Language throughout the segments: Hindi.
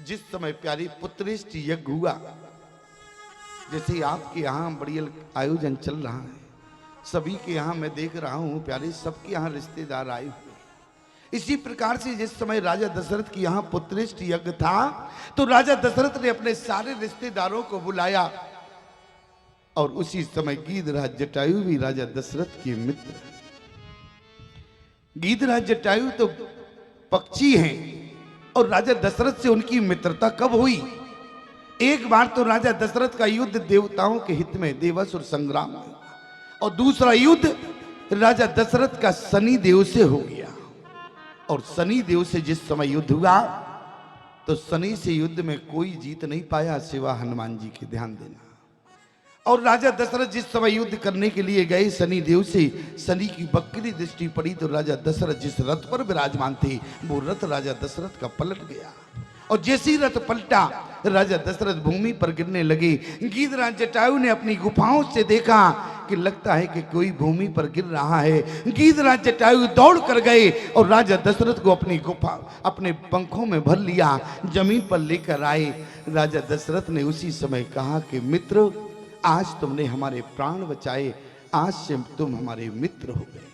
जिस समय प्यारी पुत्रेष्ट यज्ञ हुआ, जैसे आपके यहाँ बड़ी आयोजन चल रहा है, सभी के यहाँ मैं देख रहा हूँ प्यारे, सबके यहाँ रिश्तेदार आए हुए। इसी प्रकार से जिस समय राजा दशरथ की यहाँ पुत्रेष्ट यज्ञ था, तो राजा दशरथ ने अपने सारे रिश्तेदारों को बुलाया। और उसी समय गीधराज जटायु भी राजा दशरथ के मित्र। गीधराज जटायु तो पक्षी हैं और राजा दशरथ से उनकी मित्रता कब हुई? एक बार तो राजा दशरथ का युद्ध देवताओं के हित में देवासुर संग्राम में, और दूसरा युद्ध राजा दशरथ का शनि देव से हो गया। और शनि देव से जिस समय युद्ध हुआ, तो शनि से युद्ध में कोई जीत नहीं पाया सिवा हनुमान जी के। ध्यान देना। और राजा दशरथ जिस समय युद्ध करने के लिए गए शनि देव से, शनि की बकरी दृष्टि पड़ी, तो राजा दशरथ जिस रथ पर विराजमान थे, वो रथ राजा दशरथ का पलट गया। और जैसी रथ पलटा, राजा दशरथ भूमि पर गिरने लगे। गीधराज जटायु ने अपनी गुफाओं से देखा कि लगता है कि कोई भूमि पर गिर रहा है। गीधराज जटायु दौड़ कर गए और राजा दशरथ को अपनी गुफा अपने पंखों में भर लिया, जमीन पर लेकर आए। राजा दशरथ ने उसी समय कहा कि मित्र, आज तुमने हमारे प्राण बचाए, आज से तुम हमारे मित्र हो गए।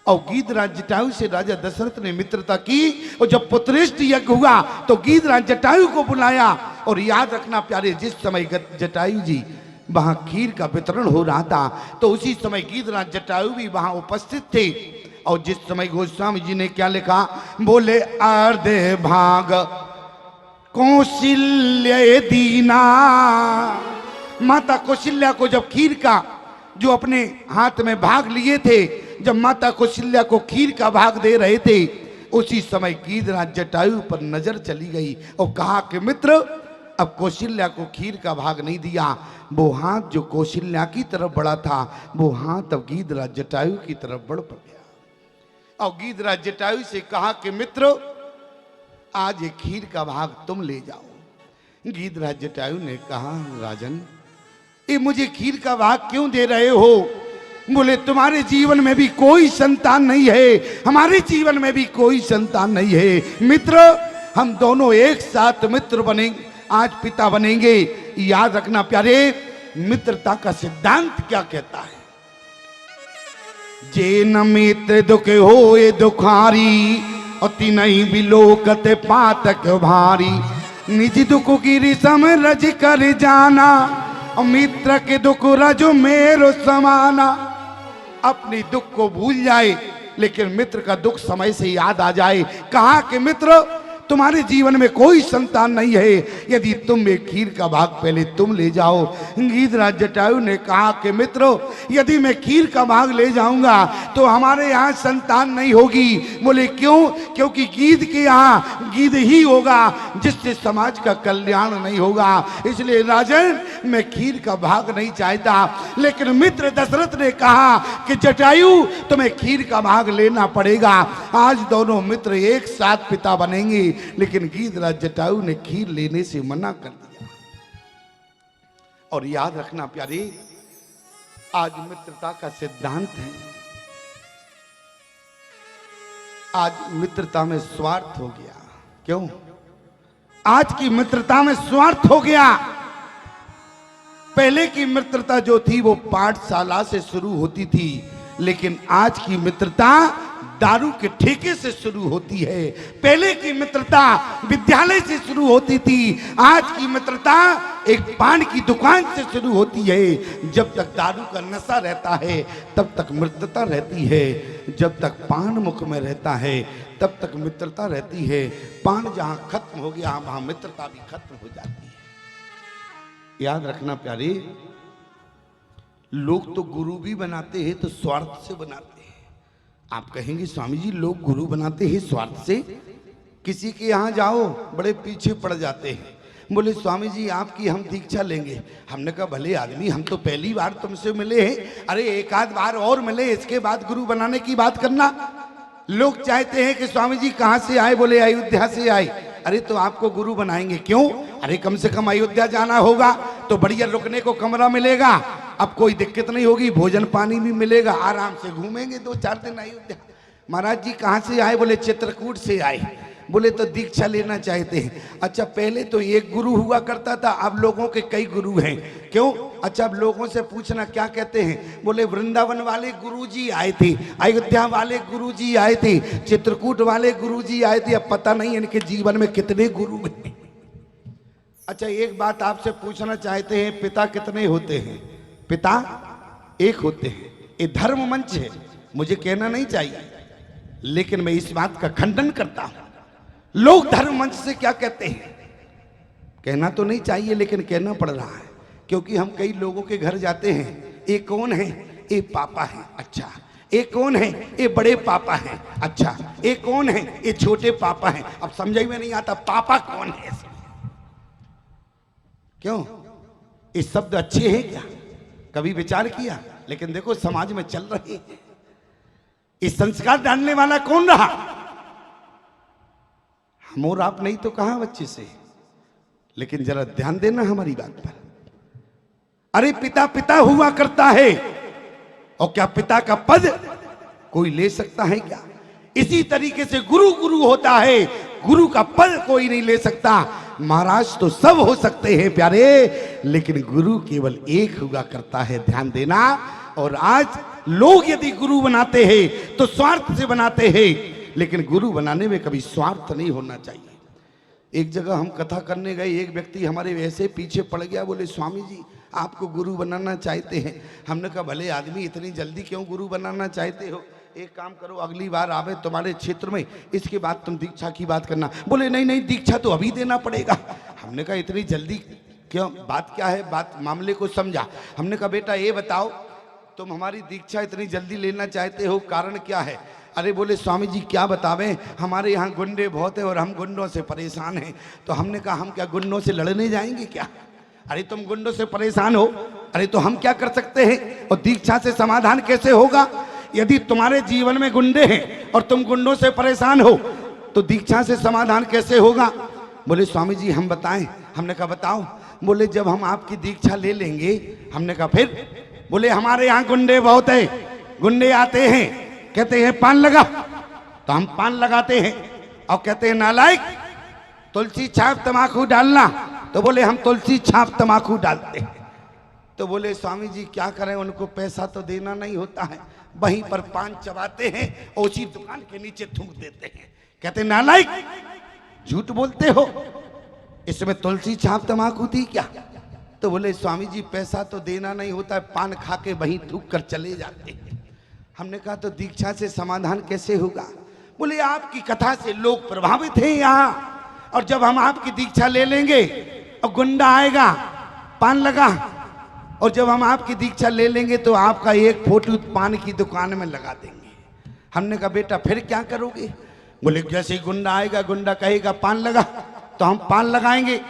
और गीधराज जटायु से राजा दशरथ ने मित्रता की। और जब पुत्रेष्ट यज्ञ हुआ तो गीधराज जटायु को बुलाया। और याद रखना प्यारे, जिस समय जटायु जी वहां खीर का वितरण हो रहा था, तो उसी समय गीधराज जटायु भी वहां उपस्थित थे। और जिस समय गोस्वामी जी ने क्या लिखा, बोले अर्धे भाग कौशल्य दीना। माता कौशल्या को जब खीर का जो अपने हाथ में भाग लिए थे, जब माता कौशल्या को खीर का भाग दे रहे थे, उसी समय गीधराज जटायु पर नजर चली गई और कहा कि मित्र, अब कौशल्या को खीर का भाग नहीं दिया। वो हाथ जो कौशल्या की तरफ बढ़ा था, वो हाथ अब गीधराज जटायु की तरफ बढ़ पड़ गया। और गीधराज जटायु से कहा कि मित्र, आज ये खीर का भाग तुम ले जाओ। गीधराज जटायु ने कहा, राजन, ये मुझे खीर का भाग क्यों दे रहे हो? बोले, तुम्हारे जीवन में भी कोई संतान नहीं है, हमारे जीवन में भी कोई संतान नहीं है। मित्र, हम दोनों एक साथ मित्र बनेंगे, आज पिता बनेंगे। याद रखना प्यारे, मित्रता का सिद्धांत क्या कहता है? जे न मित्र दुख होए दुखारी, अति नहीं बिलोकत पातक भारी। निज दुख गिरी समरज कर जाना, मित्र के दुख रजो मेरो समाना। अपनी दुख को भूल जाए, लेकिन मित्र का दुख समय से याद आ जाए। कहा कि मित्र, तुम्हारे जीवन में कोई संतान नहीं है, यदि तुम एक खीर का भाग पहले तुम ले जाओ। गीधराज जटायु ने कहा कि मित्रों, यदि मैं खीर का भाग ले जाऊंगा तो हमारे यहाँ संतान नहीं होगी। बोले क्यों? क्योंकि गीध के यहाँ गीध ही होगा, जिससे समाज का कल्याण नहीं होगा। इसलिए राजन, मैं खीर का भाग नहीं चाहता। लेकिन मित्र दशरथ ने कहा कि जटायु, तुम्हें खीर का भाग लेना पड़ेगा। आज दोनों मित्र एक साथ पिता बनेंगे। लेकिन गीधराज जटायु ने खीर लेने से मना कर दिया। और याद रखना प्यारे, आज मित्रता का सिद्धांत है, आज मित्रता में स्वार्थ हो गया। क्यों? आज की मित्रता में स्वार्थ हो गया। पहले की मित्रता जो थी वो पाठशाला से शुरू होती थी, लेकिन आज की मित्रता दारू के ठेके से शुरू होती है। पहले की मित्रता विद्यालय से शुरू होती थी, आज की मित्रता एक पान की दुकान से शुरू होती है। जब तक दारू का नशा रहता है तब तक मित्रता रहती है, जब तक पान मुख में रहता है तब तक मित्रता रहती है। पान जहां खत्म हो गया वहां मित्रता भी खत्म हो जाती है। याद रखना प्यारे, लोग तो गुरु भी बनाते हैं तो स्वार्थ से बनाते हैं। आप कहेंगे स्वामी जी, लोग गुरु बनाते हैं स्वार्थ से? किसी के यहाँ जाओ, बड़े पीछे पड़ जाते हैं। बोले स्वामी जी, आपकी हम दीक्षा लेंगे। हमने कहा भले आदमी, हम तो पहली बार तुमसे मिले हैं, अरे एक आध बार और मिले, इसके बाद गुरु बनाने की बात करना। लोग चाहते हैं कि स्वामी जी कहाँ से आए? बोले अयोध्या से आए। अरे तो आपको गुरु बनाएंगे। क्यों? अरे कम से कम अयोध्या जाना होगा तो बढ़िया रुकने को कमरा मिलेगा, अब कोई दिक्कत नहीं होगी, भोजन पानी भी मिलेगा, आराम से घूमेंगे 2-4 दिन अयोध्या। महाराज जी कहाँ से आए? बोले चित्रकूट से आए। बोले तो दीक्षा लेना चाहते हैं। अच्छा पहले तो एक गुरु हुआ करता था, अब लोगों के कई गुरु हैं। क्यों? अच्छा अब लोगों से पूछना क्या कहते हैं, बोले वृंदावन वाले गुरुजी आए थे, अयोध्या वाले गुरुजी आए थे, चित्रकूट वाले गुरुजी आए थे। अब पता नहीं इनके जीवन में कितने गुरु हैं। अच्छा एक बात आपसे पूछना चाहते हैं, पिता कितने होते हैं? पिता एक होते हैं। ये धर्म मंच है, मुझे कहना नहीं चाहिए, लेकिन मैं इस बात का खंडन करता हूं। लोग धर्म मंच से क्या कहते हैं, कहना तो नहीं चाहिए लेकिन कहना पड़ रहा है, क्योंकि हम कई लोगों के घर जाते हैं। ये कौन है? ये पापा है। अच्छा ये कौन है? ये बड़े पापा हैं। अच्छा ये कौन है? ये छोटे पापा हैं। अब समझ में नहीं आता पापा कौन है। क्यों? ये शब्द अच्छे हैं क्या? कभी विचार किया? लेकिन देखो समाज में चल रहे हैं। इस संस्कार डालने वाला कौन रहा? हम और आप नहीं तो कहां बच्चे से। लेकिन जरा ध्यान देना हमारी बात पर। अरे पिता पिता हुआ करता है, और क्या पिता का पद कोई ले सकता है क्या? इसी तरीके से गुरु गुरु होता है, गुरु का पद कोई नहीं ले सकता। महाराज तो सब हो सकते हैं प्यारे, लेकिन गुरु केवल एक हुआ करता है। ध्यान देना। और आज लोग यदि गुरु बनाते हैं तो स्वार्थ से बनाते हैं, लेकिन गुरु बनाने में कभी स्वार्थ नहीं होना चाहिए। एक जगह हम कथा करने गए, एक व्यक्ति हमारे वैसे पीछे पड़ गया, बोले स्वामी जी आपको गुरु बनाना चाहते हैं। हमने कहा भले आदमी इतनी जल्दी क्यों गुरु बनाना चाहते हो, एक काम करो अगली बार आवे तुम्हारे क्षेत्र में, इसके बाद तुम दीक्षा की बात करना। बोले नहीं नहीं दीक्षा तो अभी देना पड़ेगा। हमने कहा इतनी जल्दी क्यों, बात क्या है? बात मामले को समझा। हमने कहा बेटा ये बताओ तुम हमारी दीक्षा इतनी जल्दी लेना चाहते हो, कारण क्या है? अरे बोले स्वामी जी क्या बतावें, हमारे यहाँ गुंडे बहुत है और हम गुंडों से परेशान हैं। तो हमने कहा हम क्या गुंडों से लड़ने जाएंगे क्या? अरे तुम गुंडों से परेशान हो, अरे तो हम क्या कर सकते हैं? और दीक्षा से समाधान कैसे होगा? यदि तुम्हारे जीवन में गुंडे हैं और तुम गुंडों से परेशान हो तो दीक्षा से समाधान कैसे होगा? बोले स्वामी जी हम बताएं। हमने कहा बताओ। बोले जब हम आपकी दीक्षा ले लेंगे। हमने कहा फिर? बोले हमारे यहाँ गुंडे बहुत है, गुंडे आते हैं कहते हैं पान लगा, तो हम पान लगाते हैं, और कहते हैं नालायक तुलसी छाप तमाकू डालना, तो बोले हम तुलसी छाप तमाकू डालते हैं। तो बोले स्वामी जी क्या करें, उनको पैसा तो देना नहीं होता है, वहीं पर पान चबाते हैं और उसी दुकान के नीचे थूक देते हैं। कहते नालायक झूठ बोलते हो, इसमें तुलसी छाप तमाकू थी क्या? तो बोले स्वामी जी पैसा तो देना नहीं होता है, पान खा के वहीं थूक कर चले जाते हैं। हमने कहा तो दीक्षा से समाधान कैसे होगा? बोले आपकी कथा से लोग प्रभावित हैं यहाँ, और जब हम आपकी दीक्षा ले लेंगे और गुंडा आएगा पान लगा, और जब हम आपकी दीक्षा ले लेंगे तो आपका एक फोटो पान की दुकान में लगा देंगे। हमने कहा बेटा फिर क्या करोगे? बोले जैसे ही गुंडा आएगा, गुंडा कहेगा पान लगा, तो हम पान लगाएंगे,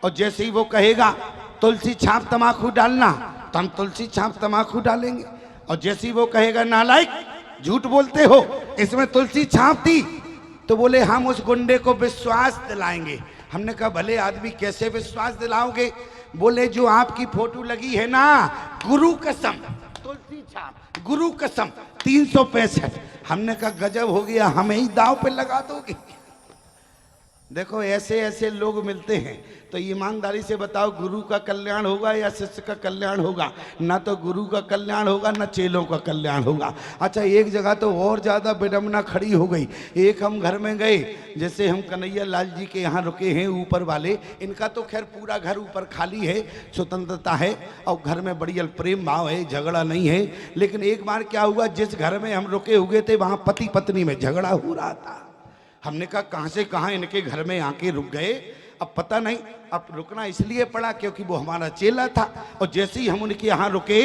और जैसे ही वो कहेगा तुलसी छाप तमाकू डालना, तो हम तुलसी छाप तमाकू डालेंगे, और जैसे ही वो कहेगा नालायक झूठ बोलते हो इसमें तुलसी छाप थी, तो बोले हम उस गुंडे को विश्वास दिलाएंगे। हमने कहा भले आदमी कैसे विश्वास दिलाओगे? बोले जो आपकी फोटो लगी है ना, गुरु कसम तुलसी छाप गुरु कसम 365। हमने कहा गजब हो गया, हमें ही दाव पे लगा दोगे। देखो ऐसे ऐसे लोग मिलते हैं, तो ईमानदारी से बताओ गुरु का कल्याण होगा या शिष्य का कल्याण होगा? ना तो गुरु का कल्याण होगा ना चेलों का कल्याण होगा। अच्छा एक जगह तो और ज़्यादा विडंबना खड़ी हो गई। एक हम घर में गए, जैसे हम कन्हैया लाल जी के यहाँ रुके हैं ऊपर वाले, इनका तो खैर पूरा घर ऊपर खाली है, स्वतंत्रता है और घर में बढ़िया प्रेम भाव है, झगड़ा नहीं है। लेकिन एक बार क्या हुआ, जिस घर में हम रुके हुए थे वहाँ पति पत्नी में झगड़ा हो रहा था। हमने कहा कहाँ से कहाँ इनके घर में आके रुक गए, अब पता नहीं। अब रुकना इसलिए पड़ा क्योंकि वो हमारा चेला था, और जैसे ही हम उनके यहाँ रुके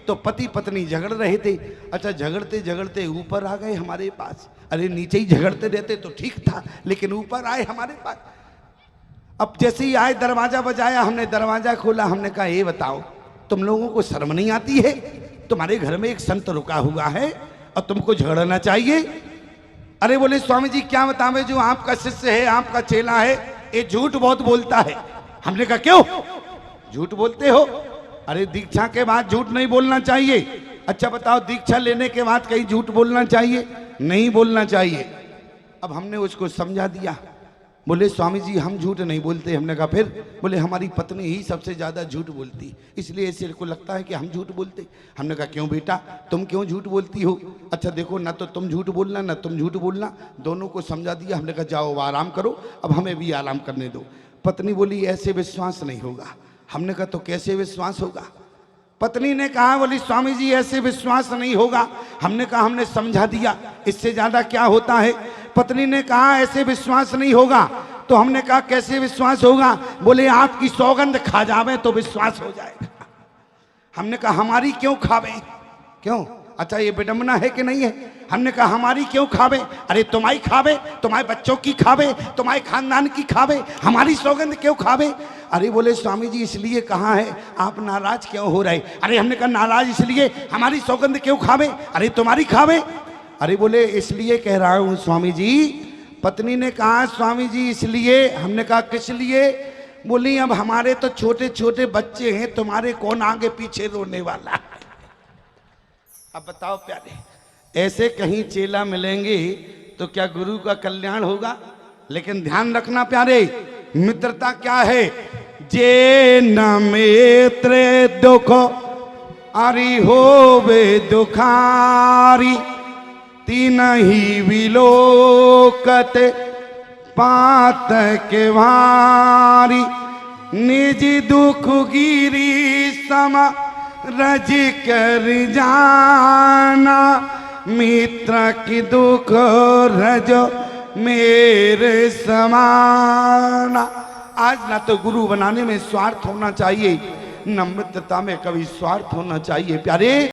तो पति पत्नी झगड़ रहे थे। अच्छा झगड़ते झगड़ते ऊपर आ गए हमारे पास। अरे नीचे ही झगड़ते रहते तो ठीक था, लेकिन ऊपर आए हमारे पास। अब जैसे ही आए दरवाजा बजाया, हमने दरवाजा खोला। हमने कहा ये बताओ तुम लोगों को शर्म नहीं आती है? तुम्हारे घर में एक संत रुका हुआ है और तुमको झगड़ना चाहिए? अरे बोले स्वामी जी क्या बतावे, जो आपका शिष्य है आपका चेला है ये झूठ बहुत बोलता है। हमने कहा क्यों झूठ बोलते हो? अरे दीक्षा के बाद झूठ नहीं बोलना चाहिए। अच्छा बताओ दीक्षा लेने के बाद कहीं झूठ बोलना चाहिए? नहीं बोलना चाहिए। अब हमने उसको समझा दिया। बोले स्वामी जी हम झूठ नहीं बोलते। हमने कहा फिर? बोले हमारी पत्नी ही सबसे ज़्यादा झूठ बोलती, इसलिए इसे को लगता है कि हम झूठ बोलते। हमने कहा क्यों बेटा, तुम क्यों झूठ बोलती हो? अच्छा देखो, ना तो तुम झूठ बोलना ना तुम झूठ बोलना, दोनों को समझा दिया। हमने कहा जाओ आराम करो, अब हमें भी आराम करने दो। पत्नी बोली ऐसे विश्वास नहीं होगा। हमने कहा तो कैसे विश्वास होगा? पत्नी ने कहा, बोली स्वामी जी ऐसे विश्वास नहीं होगा। हमने कहा हमने समझा दिया, इससे ज्यादा क्या होता है? पत्नी ने कहा ऐसे विश्वास नहीं होगा। तो हमने कहा कैसे विश्वास होगा? बोले आपकी सौगंध खा जावे तो विश्वास हो जाएगा। हमने कहा हमारी क्यों खावे? क्यों? अच्छा ये विडंबना है कि नहीं है? हमने कहा हमारी क्यों खावे? अरे तुम्हारी खावे, तुम्हारे बच्चों की खावे, तुम्हारे खानदान की खावे, हमारी सौगंध क्यों खावे? अरे बोले स्वामी जी इसलिए कहा है, आप नाराज क्यों हो रहे? अरे हमने कहा नाराज इसलिए, हमारी सौगंध क्यों खावे? अरे तुम्हारी खावे। अरे बोले इसलिए कह रहा हूं स्वामी जी। पत्नी ने कहा स्वामी जी इसलिए। हमने कहा किस लिए? बोली अब हमारे तो छोटे छोटे बच्चे हैं, तुम्हारे कौन आगे पीछे रोने वाला? अब बताओ प्यारे, ऐसे कहीं चेला मिलेंगे तो क्या गुरु का कल्याण होगा? लेकिन ध्यान रखना प्यारे, मित्रता क्या है? जे न मित्र दुख आरी होवे दुखारी, तीन ही विलोकत पात के भारी, निज दुख गिरी समा रज कर जाना, मित्र की दुख रज मेरे समाना। आज ना तो गुरु बनाने में स्वार्थ होना चाहिए, न मित्रता में कभी स्वार्थ होना चाहिए प्यारे।